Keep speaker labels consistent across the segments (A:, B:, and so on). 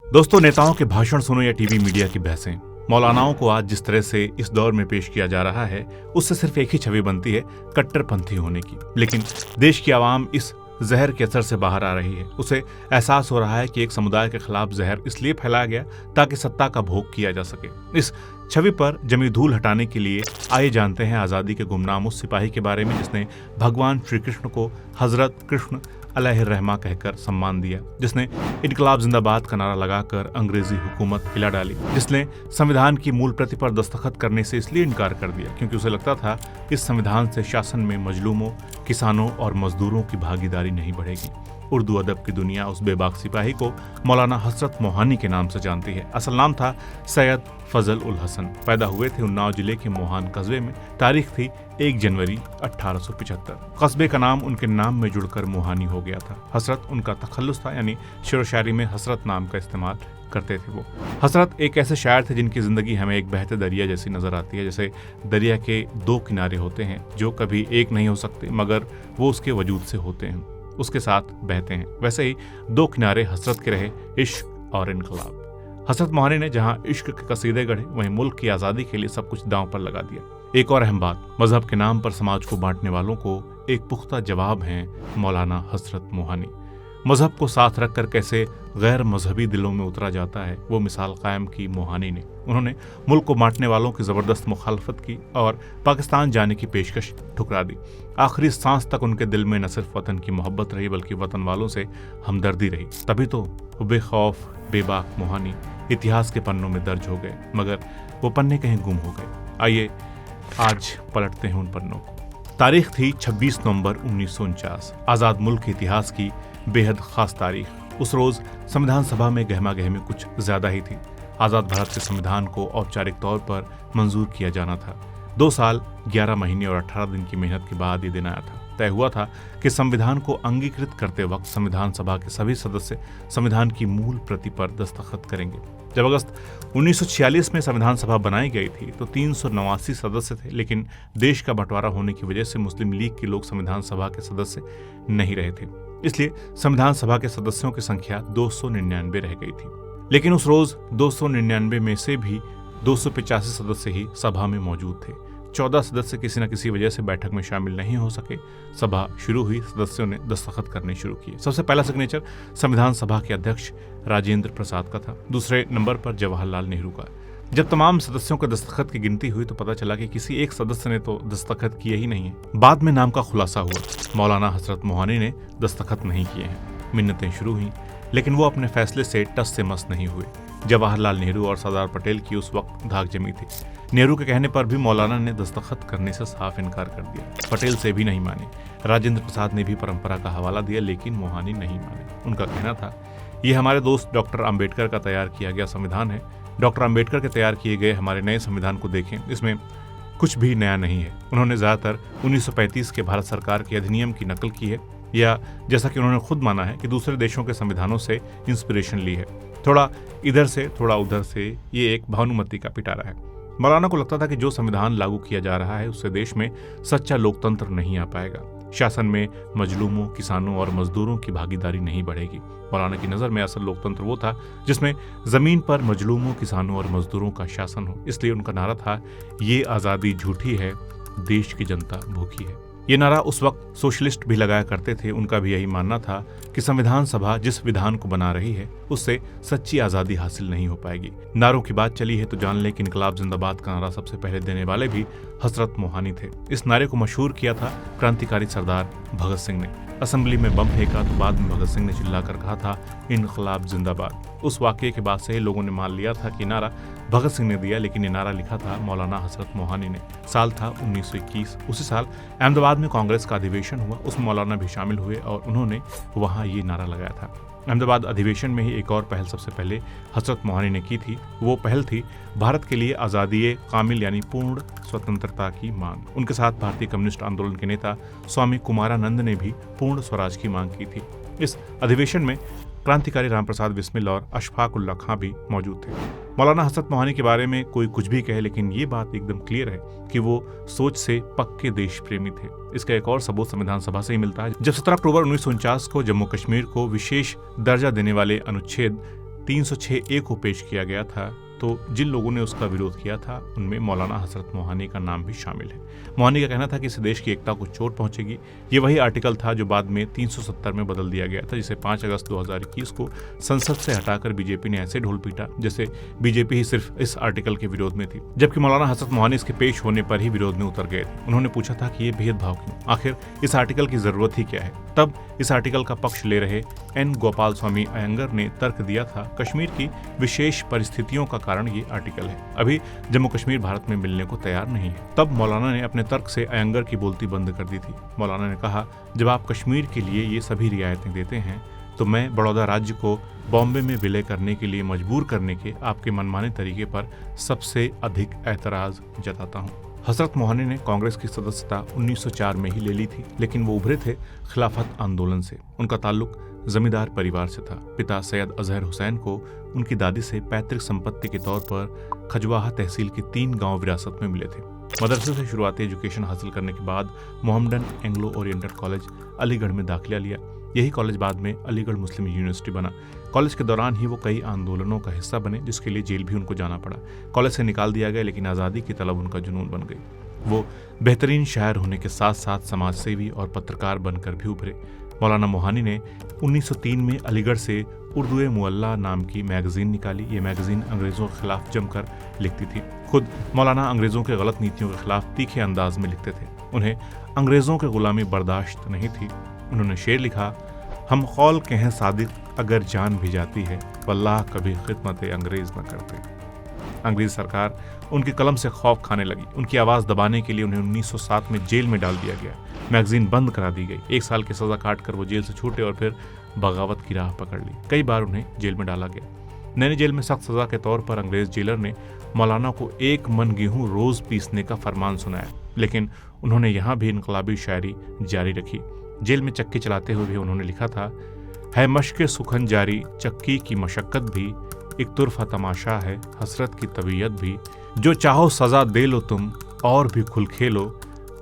A: दोस्तों, नेताओं के भाषण सुनो या टीवी मीडिया की बहसें, मौलानाओं को आज जिस तरह से इस दौर में पेश किया जा रहा है उससे सिर्फ एक ही छवि बनती है, कट्टरपंथी होने की। लेकिन देश की आवाम इस जहर के असर से बाहर आ रही है। उसे एहसास हो रहा है कि एक समुदाय के खिलाफ जहर इसलिए फैलाया गया ताकि सत्ता का भोग किया जा सके। इस छवि पर जमी धूल हटाने के लिए आइए जानते हैं आज़ादी के गुमनाम उस सिपाही के बारे में जिसने भगवान श्री कृष्ण को हजरत कृष्ण अलैहिर्रहमा कहकर सम्मान दिया, जिसने इनकलाब जिंदाबाद का नारा लगाकर अंग्रेजी हुकूमत हिला डाली, जिसने संविधान की मूल प्रति पर दस्तखत करने से इसलिए इनकार कर दिया क्योंकि उसे लगता था इस संविधान से शासन में मजलूमों, किसानों और मजदूरों की भागीदारी नहीं बढ़ेगी। उर्दू अदब की दुनिया उस बेबाक सिपाही को मौलाना हजरत मोहानी के नाम से जानती है। असल नाम था सैयद फजल उल हसन। पैदा हुए थे उन्नाव जिले के मोहान कस्बे में। तारीख थी 1 जनवरी 1875। कस्बे का नाम उनके नाम में जुड़कर मोहानी हो गया था। हसरत उनका तखल्लुस था, यानी शेर व शायरी में हसरत नाम का इस्तेमाल करते थे वो। हसरत एक ऐसे शायर थे जिनकी जिंदगी हमें एक बहते दरिया जैसी नजर आती है। जैसे दरिया के 2 किनारे होते हैं जो कभी एक नहीं हो सकते मगर वो उसके वजूद से होते हैं, उसके साथ बहते हैं। वैसे ही 2 किनारे हसरत के रहे, इश्क और इनकलाब। हसरत मोहानी ने जहां इश्क के कसीदे गढ़े वहीं मुल्क की आज़ादी के लिए सब कुछ दांव पर लगा दिया। एक और अहम बात, मजहब के नाम पर समाज को बांटने वालों को एक पुख्ता जवाब हैं मौलाना हजरत मोहानी। मजहब को साथ रखकर कैसे गैर मजहबी दिलों में उतरा जाता है वो मिसाल कायम की मोहानी ने। उन्होंने मुल्क को बांटने वालों की जबरदस्त मुखालफत की और पाकिस्तान जाने की पेशकश ठुकरा दी। आखिरी सांस तक उनके दिल में न सिर्फ वतन की मोहब्बत रही बल्कि वतन वालों से हमदर्दी रही। तभी तो बेखौफ बेबाक मोहानी इतिहास के पन्नों में दर्ज हो गए, मगर वो पन्ने कहीं गुम हो गए। आइए आज पलटते हैं उन पन्नों को। तारीख थी 26 नवंबर 1949। आज़ाद मुल्क के इतिहास की बेहद खास तारीख। उस रोज संविधान सभा में गहमा गहमी कुछ ज्यादा ही थी। आजाद भारत के संविधान को औपचारिक तौर पर मंजूर किया जाना था। 2 साल 11 महीने और 18 दिन की मेहनत के बाद ये दिन आया था। तय हुआ था कि संविधान को अंगीकृत करते वक्त संविधान सभा के सभी सदस्य संविधान की मूल प्रति पर दस्तखत करेंगे। जब अगस्त 1946 में संविधान सभा बनाई गई थी तो 389 सदस्य थे, लेकिन देश का बंटवारा होने की वजह से मुस्लिम लीग के लोग संविधान सभा के सदस्य नहीं रहे थे। इसलिए संविधान सभा के सदस्यों की संख्या 299 रह गई थी। लेकिन उस रोज 299 में से भी 285 सदस्य ही सभा में मौजूद थे। 14 सदस्य किसी न किसी वजह से बैठक में शामिल नहीं हो सके। सभा शुरू हुई, सदस्यों ने दस्तखत करने शुरू किए। सबसे पहला सिग्नेचर संविधान सभा के अध्यक्ष राजेंद्र प्रसाद का था। दूसरे नंबर पर जवाहरलाल नेहरू का। जब तमाम सदस्यों के दस्तखत की गिनती हुई तो पता चला कि किसी एक सदस्य ने तो दस्तखत किए ही नहीं है। बाद में नाम का खुलासा हुआ, मौलाना हजरत मोहानी ने दस्तखत नहीं किए हैं। मिन्नतें शुरू हुई, लेकिन वो अपने फैसले से टस से मस नहीं हुए। जवाहरलाल नेहरू और सरदार पटेल की उस वक्त धाक जमी थी। नेहरू के कहने पर भी मौलाना ने दस्तखत करने से साफ इनकार कर दिया। पटेल से भी नहीं माने। राजेंद्र प्रसाद ने भी परंपरा का हवाला दिया, लेकिन मोहानी नहीं माने। उनका कहना था, ये हमारे दोस्त डॉक्टर अंबेडकर का तैयार किया गया संविधान है। डॉक्टर अंबेडकर के तैयार किए गए हमारे नए संविधान को देखें, इसमें कुछ भी नया नहीं है। उन्होंने ज्यादातर 1935 के भारत सरकार के अधिनियम की नकल की है, या जैसा कि उन्होंने खुद माना है कि दूसरे देशों के संविधानों से इंस्पिरेशन ली है। थोड़ा इधर से थोड़ा उधर से, ये एक भानुमति का पिटारा है। मौलाना को लगता था कि जो संविधान लागू किया जा रहा है उससे देश में सच्चा लोकतंत्र नहीं आ पाएगा। शासन में मजलूमों, किसानों और मजदूरों की भागीदारी नहीं बढ़ेगी। मौलाना की नज़र में असल लोकतंत्र वो था जिसमें जमीन पर मजलूमों, किसानों और मजदूरों का शासन हो। इसलिए उनका नारा था, ये आज़ादी झूठी है, देश की जनता भूखी है। ये नारा उस वक्त सोशलिस्ट भी लगाया करते थे। उनका भी यही मानना था कि संविधान सभा जिस विधान को बना रही है उससे सच्ची आज़ादी हासिल नहीं हो पाएगी। नारों की बात चली है तो जान ले कि इनकलाब जिंदाबाद का नारा सबसे पहले देने वाले भी हजरत मोहानी थे। इस नारे को मशहूर किया था क्रांतिकारी सरदार भगत सिंह ने। असेंबली में बम फेंका तो बाद में भगत सिंह ने चिल्लाकर कहा था, इनकलाब जिंदाबाद। उस वाकये के बाद से ही लोगों ने मान लिया था कि नारा भगत सिंह ने दिया, लेकिन ये नारा लिखा था मौलाना हजरत मोहानी ने। साल था 1921। उसी साल अहमदाबाद में कांग्रेस का अधिवेशन हुआ, उसमें मौलाना भी शामिल हुए और उन्होंने वहां ये नारा लगाया था। अहमदाबाद अधिवेशन में ही एक और पहल सबसे पहले हजरत मोहानी ने की थी। वो पहल थी भारत के लिए आज़ादी कामिल यानी पूर्ण स्वतंत्रता की मांग। उनके साथ भारतीय कम्युनिस्ट आंदोलन के नेता स्वामी कुमारानंद ने भी पूर्ण स्वराज की मांग की थी। इस अधिवेशन में क्रांतिकारी रामप्रसाद बिस्मिल और अशफाक उल्लाह खां भी मौजूद थे। मौलाना हजरत मोहानी के बारे में कोई कुछ भी कहे, लेकिन ये बात एकदम क्लियर है कि वो सोच से पक्के देश प्रेमी थे। इसका एक और सबूत संविधान सभा से ही मिलता है। जब 17 अक्टूबर 1949 को जम्मू कश्मीर को विशेष दर्जा देने वाले अनुच्छेद 306A को पेश किया गया था, तो जिन लोगों ने उसका विरोध किया था उनमें मौलाना हजरत मोहानी का नाम भी शामिल है। मोहानी का कहना था कि इससे देश की एकता को चोट पहुंचेगी। ये वही आर्टिकल था जो बाद में 370 में बदल दिया गया था, जिसे 5 अगस्त 2021 को संसद से हटाकर बीजेपी ने ऐसे ढोल पीटा जैसे बीजेपी ही सिर्फ इस आर्टिकल के विरोध में थी, जबकि मौलाना हजरत मोहानी इसके पेश होने पर ही विरोध में उतर गए थे। उन्होंने पूछा था कि ये भेदभाव क्यों, आखिर इस आर्टिकल की जरूरत ही क्या है। तब इस आर्टिकल का पक्ष ले रहे एन गोपाल स्वामी अयंगर ने तर्क दिया था, कश्मीर की विशेष परिस्थितियों का कारण ये आर्टिकल है, अभी जम्मू कश्मीर भारत में मिलने को तैयार नहीं है। तब मौलाना ने अपने तर्क से अयंगर की बोलती बंद कर दी थी। मौलाना ने कहा, जब आप कश्मीर के लिए ये सभी रियायतें देते हैं तो मैं बड़ौदा राज्य को बॉम्बे में विलय करने के लिए मजबूर करने के आपके मनमाने तरीके पर सबसे अधिक एतराज जताता हूँ। हजरत मोहानी ने कांग्रेस की सदस्यता 1904 में ही ले ली थी, लेकिन वो उभरे थे खिलाफत आंदोलन से। उनका ताल्लुक जमींदार परिवार से था। पिता सैयद अजहर हुसैन को उनकी दादी से पैतृक संपत्ति के तौर पर खजवाहा तहसील के 3 गांव विरासत में मिले थे। मदरसे से शुरुआती एजुकेशन हासिल करने के बाद Mohammedan Anglo oriental college Aligarh में दाखिला लिया। यही कॉलेज बाद में अलीगढ़ मुस्लिम यूनिवर्सिटी बना। कॉलेज के दौरान ही वो कई आंदोलनों का हिस्सा बने, जिसके लिए जेल भी उनको जाना पड़ा। कॉलेज से निकाल दिया गया, लेकिन आज़ादी की तलब उनका जुनून बन गई। वो बेहतरीन शायर होने के साथ साथ समाजसेवी और पत्रकार बनकर भी उभरे। मौलाना मोहानी ने 1903 में अलीगढ़ से उर्दू मुअल्ला नाम की मैगजीन निकाली। ये मैगजीन अंग्रेज़ों के खिलाफ जमकर लिखती थी। खुद मौलाना अंग्रेज़ों के गलत नीतियों के खिलाफ तीखे अंदाज में लिखते थे। उन्हें अंग्रेज़ों की गुलामी बर्दाश्त नहीं थी। उन्होंने शेर लिखा, हम कौल के हैं सादिक अगर जान भी जाती है, वल्लाह कभी खिदमत अंग्रेज़ न करते। अंग्रेज सरकार उनकी कलम से खौफ खाने लगी। उनकी आवाज़ दबाने के लिए उन्हें 1907 में जेल में डाल दिया गया। मैगजीन बंद करा दी गई। 1 साल की सज़ा काटकर वो जेल से छूटे और फिर बगावत की राह पकड़ ली। कई बार उन्हें जेल में डाला गया। नैनी जेल में सख्त सज़ा के तौर पर अंग्रेज जेलर ने मौलाना को 1 मन गेहूं रोज़ पीसने का फरमान सुनाया, लेकिन उन्होंने यहाँ भी इनकलाबी शायरी जारी रखी। जेल में चक्की चलाते हुए भी उन्होंने लिखा था, है मश्क सुखन जारी चक्की की मशक्कत भी, एक तुरफा तमाशा है हसरत की तबीयत भी, जो चाहो सजा दे लो तुम और भी खुल खेलो,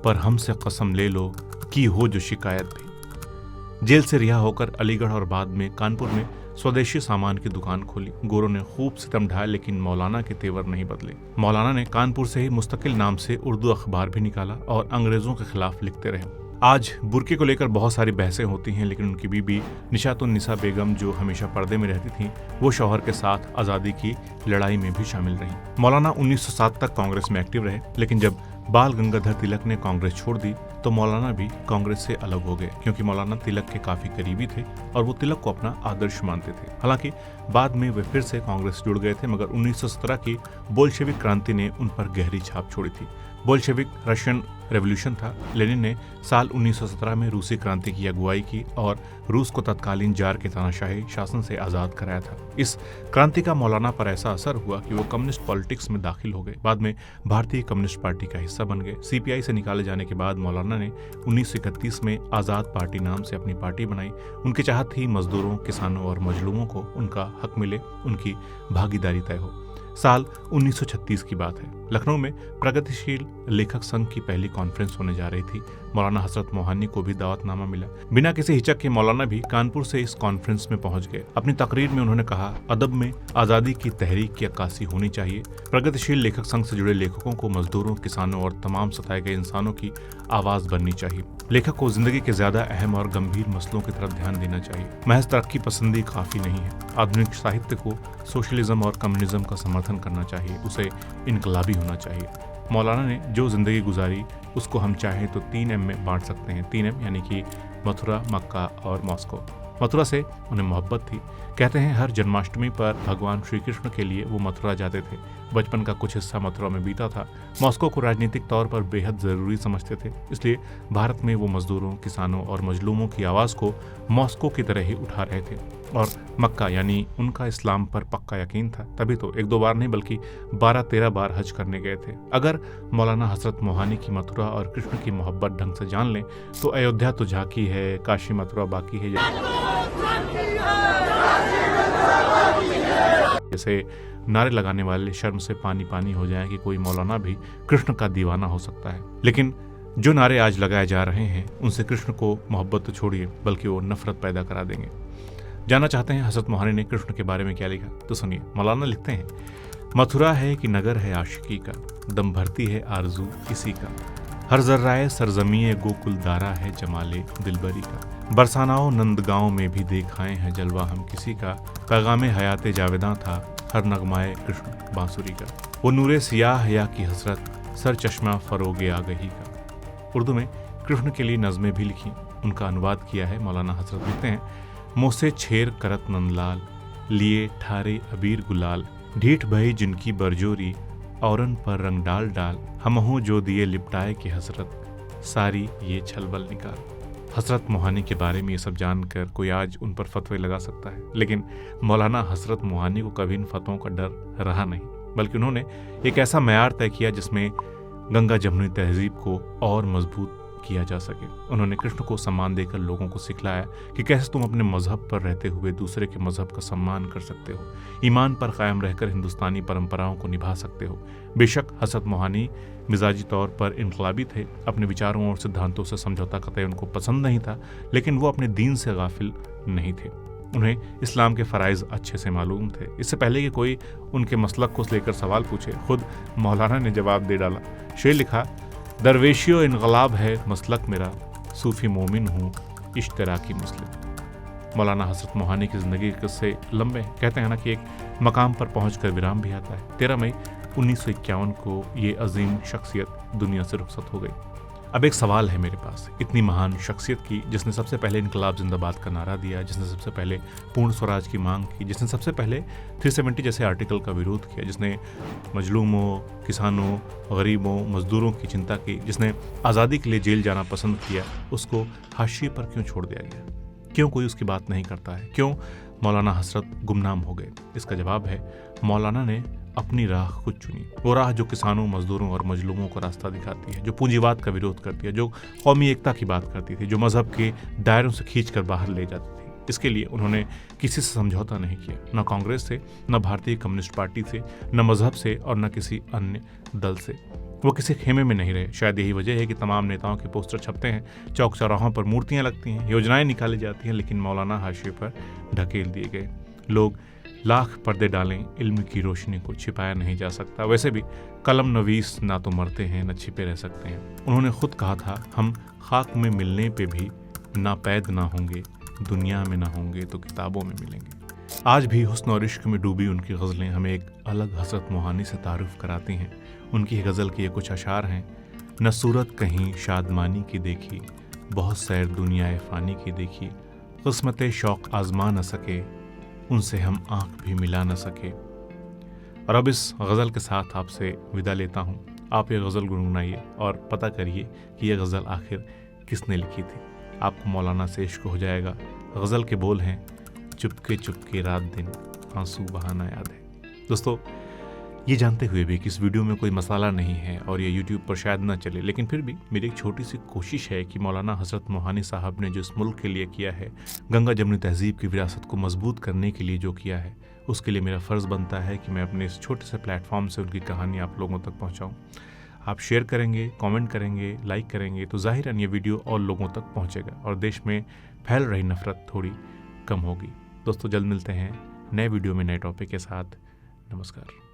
A: पर हमसे कसम ले लो की हो जो शिकायत भी। जेल से रिहा होकर अलीगढ़ और बाद में कानपुर में स्वदेशी सामान की दुकान खोली। गोरों ने खूब सितम ढाए, लेकिन मौलाना के तेवर नहीं बदले। मौलाना ने कानपुर से ही मुस्तकिल नाम से उर्दू अखबार भी निकाला और अंग्रेजों के खिलाफ लिखते रहे। आज बुर्के को लेकर बहुत सारी बहसें होती हैं, लेकिन उनकी बीबी निशातुन्निसा बेगम, जो हमेशा पर्दे में रहती थीं, वो शौहर के साथ आज़ादी की लड़ाई में भी शामिल रहीं। मौलाना 1907 तक कांग्रेस में एक्टिव रहे, लेकिन जब बाल गंगाधर तिलक ने कांग्रेस छोड़ दी तो मौलाना भी कांग्रेस से अलग हो गए, क्योंकि मौलाना तिलक के काफ़ी करीबी थे और वो तिलक को अपना आदर्श मानते थे। हालांकि बाद में वे फिर से कांग्रेस जुड़ गए थे, मगर 1917 की बोल्शेविक क्रांति ने उन पर गहरी छाप छोड़ी थी। बोल्शेविक रशियन रेवोल्यूशन था। लेनिन ने साल 1917 में रूसी क्रांति की अगुवाई की और रूस को तत्कालीन जार के तानाशाही शासन से आज़ाद कराया था। इस क्रांति का मौलाना पर ऐसा असर हुआ कि वो कम्युनिस्ट पॉलिटिक्स में दाखिल हो गए। बाद में भारतीय कम्युनिस्ट पार्टी का हिस्सा बन गए। सीपीआई से निकाले जाने के बाद मौलाना ने 1931 में आज़ाद पार्टी नाम से अपनी पार्टी बनाई। उनकी चाहत थी मजदूरों, किसानों और मजलूमों को उनका हक मिले, उनकी भागीदारी तय हो। साल 1936 की बात है। लखनऊ में प्रगतिशील लेखक संघ की पहली कॉन्फ्रेंस होने जा रही थी। मौलाना हजरत मोहानी को भी दावतनामा मिला। बिना किसी हिचक के मौलाना भी कानपुर से इस कॉन्फ्रेंस में पहुंच गए। अपनी तकरीर में उन्होंने कहा, अदब में आज़ादी की तहरीक की अक्कासी होनी चाहिए। प्रगतिशील लेखक संघ से जुड़े लेखकों को मजदूरों, किसानों और तमाम सताए गए इंसानों की आवाज़ बननी चाहिए। लेखक को जिंदगी के ज्यादा अहम और गंभीर मसलों की तरफ ध्यान देना चाहिए। महज तरक्की पसंदी काफ़ी नहीं है। आधुनिक साहित्य को सोशलिज्म और कम्युनिज्म का समर्थन करना चाहिए, उसे इनकलाबी होना चाहिए। मौलाना ने जो जिंदगी गुजारी उसको हम चाहें तो 3M में बांट सकते हैं। 3M यानी कि मथुरा, मक्का और मॉस्को। मथुरा से उन्हें मोहब्बत थी। कहते हैं हर जन्माष्टमी पर भगवान श्री कृष्ण के लिए वो मथुरा जाते थे। बचपन का कुछ हिस्सा मथुरा में बीता था। मॉस्को को राजनीतिक तौर पर बेहद ज़रूरी समझते थे, इसलिए भारत में वो मजदूरों, किसानों और मजलूमों की आवाज़ को मॉस्को की तरह ही उठा रहे थे। और मक्का यानी उनका इस्लाम पर पक्का यकीन था, तभी तो 1-2 बार नहीं बल्कि 12-13 बार हज करने गए थे। अगर मौलाना हजरत मोहानी की मथुरा और कृष्ण की मोहब्बत ढंग से जान लें तो अयोध्या तो झांकी है, काशी मथुरा बाकी है। जैसे नारे लगाने वाले शर्म से पानी पानी हो जाए कि कोई मौलाना भी कृष्ण का दीवाना हो सकता है। लेकिन जो नारे आज लगाए जा रहे हैं उनसे कृष्ण को मोहब्बत तो छोड़िए बल्कि वो नफरत पैदा करा देंगे। जानना चाहते हैं हजरत मोहानी ने कृष्ण के बारे में क्या लिखा, तो सुनिए। मौलाना लिखते हैं, मथुरा है कि नगर है आशिकी का, दम भरती है आरजू इसी का, हर जर्राए सरजमीए गोकुल दारा है जमाले दिलबरी का, बरसानाओ नंदगांव में भी देखाए हैं जलवा हम किसी का, पैगामे हयाते जावेदां था हर नगमाए कृष्ण बांसुरी का, वो नूरे सियाह या की हसरत सर चश्मा फरोगे आगही का। उर्दू में कृष्ण के लिए नज़में भी लिखी, उनका अनुवाद किया है मौलाना हजरत। लिखते हैं, मोसे छेर करत नंदलाल, लिए ठारे अबीर गुलाल, ढीठ भई जिनकी बरजोरी, औरन पर रंग डाल डाल, हमहू जो दिए लिपटाए की हसरत, सारी ये छलबल निकाल। हजरत मोहानी के बारे में ये सब जानकर कोई आज उन पर फतवे लगा सकता है, लेकिन मौलाना हजरत मोहानी को कभी इन फतवों का डर रहा नहीं, बल्कि उन्होंने एक ऐसा मैयार तय किया जिसमें गंगा जमुनी तहजीब को और मजबूत किया जा सके। उन्होंने कृष्ण को सम्मान देकर लोगों को सिखलाया कि कैसे तुम अपने मजहब पर रहते हुए दूसरे के मजहब का सम्मान कर सकते हो, ईमान पर कायम रहकर हिंदुस्तानी परंपराओं को निभा सकते हो। बेशक हजरत मोहानी मिजाजी तौर पर इनकलाबी थे, अपने विचारों और सिद्धांतों से समझौता कतई उनको पसंद नहीं था, लेकिन वो अपने दीन से गाफिल नहीं थे। उन्हें इस्लाम के फ़राइज़ अच्छे से मालूम थे। इससे पहले कि कोई उनके मसलक को लेकर सवाल पूछे, खुद मौलाना ने जवाब दे डाला। शेर लिखा, दरवेशियो इनकलाब है मसलक मेरा, सूफ़ी मोमिन हूँ इश्तराकी मुस्लिम। मौलाना हजरत मोहानी की ज़िंदगी के किस्से लंबे हैं। कहते हैं ना कि एक मकाम पर पहुंचकर विराम भी आता है। 13 मई 1951 को ये अजीम शख्सियत दुनिया से रुखसत हो गई। अब एक सवाल है मेरे पास, इतनी महान शख्सियत की, जिसने सबसे पहले इनकलाब जिंदाबाद का नारा दिया, जिसने सबसे पहले पूर्ण स्वराज की मांग की, जिसने सबसे पहले 370 जैसे आर्टिकल का विरोध किया, जिसने मजलूमों, किसानों, गरीबों, मजदूरों की चिंता की, जिसने आज़ादी के लिए जेल जाना पसंद किया, उसको हाशिए पर क्यों छोड़ दिया गया? क्यों कोई उसकी बात नहीं करता है? क्यों मौलाना हजरत गुमनाम हो गए? इसका जवाब है, मौलाना ने अपनी राह खुद चुनी। वो राह जो किसानों, मजदूरों और मजलूमों को रास्ता दिखाती है, जो पूंजीवाद का विरोध करती है, जो कौमी एकता की बात करती थी, जो मजहब के दायरों से खींचकर बाहर ले जाती थी। इसके लिए उन्होंने किसी से समझौता नहीं किया, न कांग्रेस से, न भारतीय कम्युनिस्ट पार्टी से, न मजहब से और न किसी अन्य दल से। वो किसी खेमे में नहीं रहे। शायद यही वजह है कि तमाम नेताओं के पोस्टर छपते हैं, चौक चौराहों पर मूर्तियां लगती हैं, योजनाएं निकाली जाती हैं, लेकिन मौलाना हाशिए पर ढकेल दिए गए। लोग लाख पर्दे डालें, इल्म की रोशनी को छिपाया नहीं जा सकता। वैसे भी कलम नवीस ना तो मरते हैं न छिपे रह सकते हैं। उन्होंने खुद कहा था, हम खाक में मिलने पे भी नापैद ना होंगे, दुनिया में ना होंगे तो किताबों में मिलेंगे। आज भी हुस्न और इश्क में डूबी उनकी गज़लें हमें एक अलग हजरत मोहानी से तारुफ कराती हैं। उनकी गज़ल के ये कुछ अशार हैं, न सूरत कहीं शादमानी की देखी, बहुत सैर दुनियाए फ़ानी की देखी, क़िस्मत शौक़ आज़मा न सके, उनसे हम आँख भी मिला न सके। और अब इस गज़ल के साथ आपसे विदा लेता हूँ। आप ये गज़ल गुनगुनाइए और पता करिए कि यह गज़ल आखिर किसने लिखी थी। आपको मौलाना से इश्क हो जाएगा। गज़ल के बोल हैं, चुपके चुपके रात दिन आंसू बहाना याद है। दोस्तों, ये जानते हुए भी कि इस वीडियो में कोई मसाला नहीं है और ये यूट्यूब पर शायद ना चले, लेकिन फिर भी मेरी एक छोटी सी कोशिश है कि मौलाना हजरत मोहानी साहब ने जो इस मुल्क के लिए किया है, गंगा जमुनी तहजीब की विरासत को मजबूत करने के लिए जो किया है, उसके लिए मेरा फ़र्ज़ बनता है कि मैं अपने इस छोटे से प्लेटफॉर्म से उनकी कहानी आप लोगों तक पहुँचाऊँ। आप शेयर करेंगे, कमेंट करेंगे, लाइक करेंगे तो ज़ाहिरन ये वीडियो और लोगों तक पहुँचेगा और देश में फैल रही नफ़रत थोड़ी कम होगी। दोस्तों, जल्द मिलते हैं नए वीडियो में नए टॉपिक के साथ। नमस्कार।